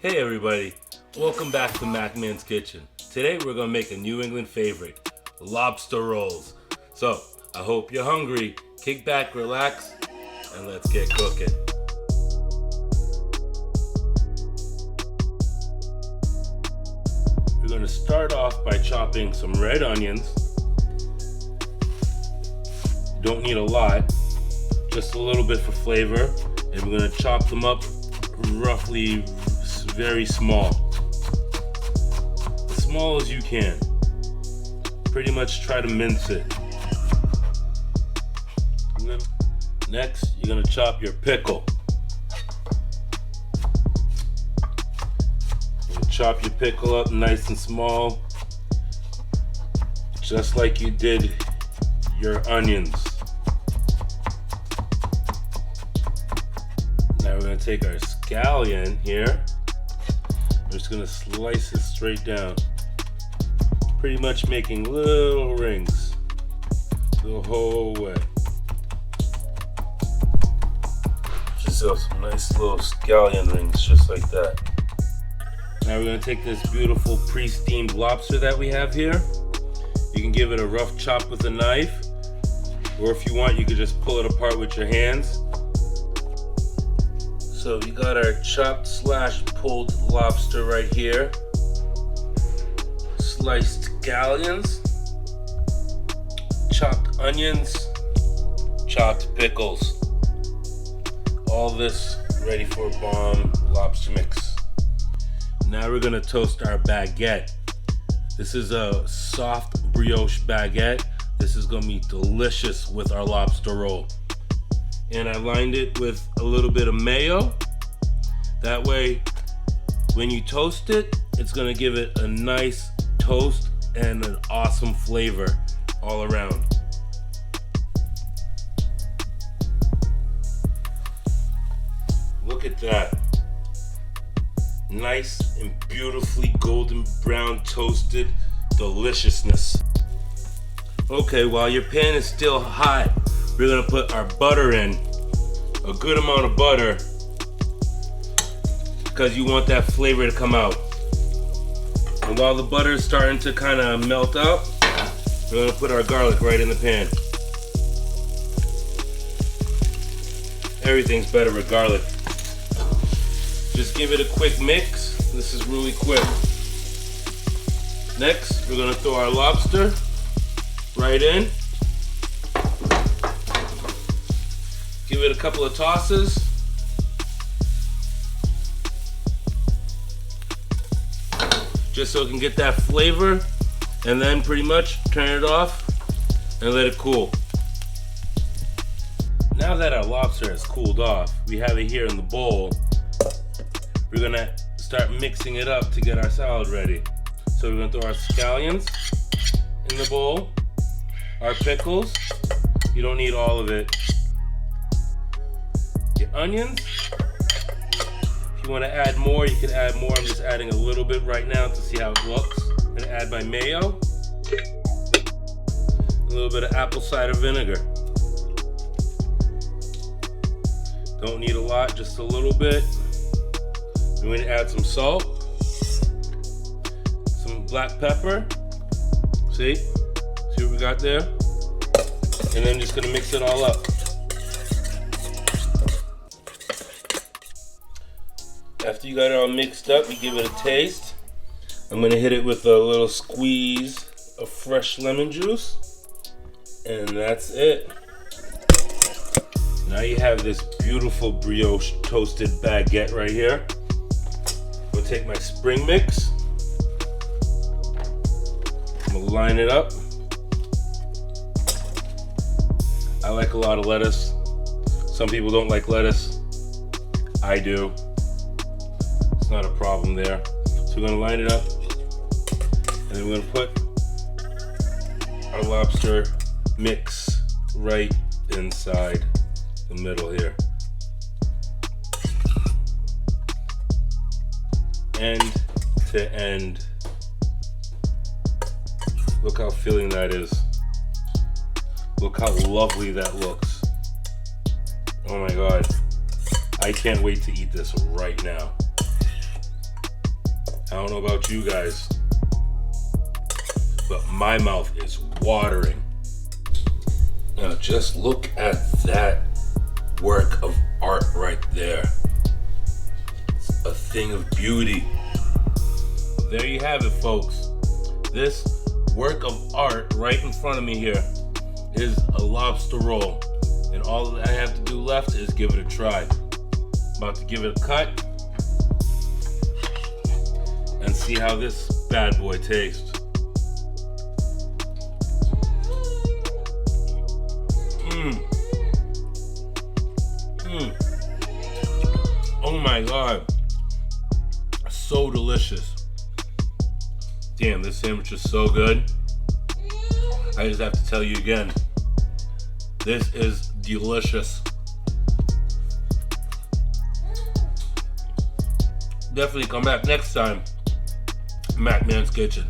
Hey everybody, welcome back to MaccMan's Kitchen. Today we're going to make a New England favorite, lobster rolls. So, I hope you're hungry. Kick back, relax, and let's get cooking. We're going to start off by chopping some red onions. You don't need a lot, just a little bit for flavor. And we're going to chop them up roughly very small. As small as you can. Pretty much try to mince it. Next, you're going to chop your pickle. Chop your pickle up nice and small, just like you did your onions. Now we're going to take our scallion here. I'm just going to slice it straight down, pretty much making little rings the whole way. Just some nice little scallion rings just like that. Now we're going to take this beautiful pre-steamed lobster that we have here. You can give it a rough chop with a knife, or if you want, you could just pull it apart with your hands. So we got our chopped / pulled lobster right here. Sliced scallions, chopped onions, chopped pickles. All this ready for a bomb lobster mix. Now we're gonna toast our baguette. This is a soft brioche baguette. This is gonna be delicious with our lobster roll. And I lined it with a little bit of mayo. That way, when you toast it, it's gonna give it a nice toast and an awesome flavor all around. Look at that. Nice and beautifully golden brown toasted deliciousness. Okay, while your pan is still hot, we're gonna put our butter in, a good amount of butter, because you want that flavor to come out. And while the butter is starting to kind of melt out, we're gonna put our garlic right in the pan. Everything's better with garlic. Just give it a quick mix. This is really quick. Next, we're gonna throw our lobster right in. Give it a couple of tosses. Just so it can get that flavor. And then pretty much turn it off and let it cool. Now that our lobster has cooled off, we have it here in the bowl. We're gonna start mixing it up to get our salad ready. So we're gonna throw our scallions in the bowl, our pickles, you don't need all of it, your onions, if you wanna add more, you can add more. I'm just adding a little bit right now to see how it looks. I'm gonna add my mayo, a little bit of apple cider vinegar. Don't need a lot, just a little bit. I'm going to add some salt, some black pepper, see what we got there? And then just going to mix it all up. After you got it all mixed up, you give it a taste. I'm going to hit it with a little squeeze of fresh lemon juice, and that's it. Now you have this beautiful brioche toasted baguette right here. I'm gonna take my spring mix. I'm gonna line it up. I like a lot of lettuce. Some people don't like lettuce. I do. It's not a problem there. So we're gonna line it up, and then we're gonna put our lobster mix right inside the middle here. End to end. Look how filling that is. Look how lovely that looks. Oh my God. I can't wait to eat this right now. don't know about you guys, but my mouth is watering. Now just look at that work of art right there. It's a thing of beauty. There you have it, folks. This work of art right in front of me here is a lobster roll. And all that I have to do left is give it a try. I'm about to give it a cut and see how this bad boy tastes. Oh my God, so delicious. Damn, this sandwich is so good. I just have to tell you again, this is delicious. Definitely come back next time. MaccMan's Kitchen.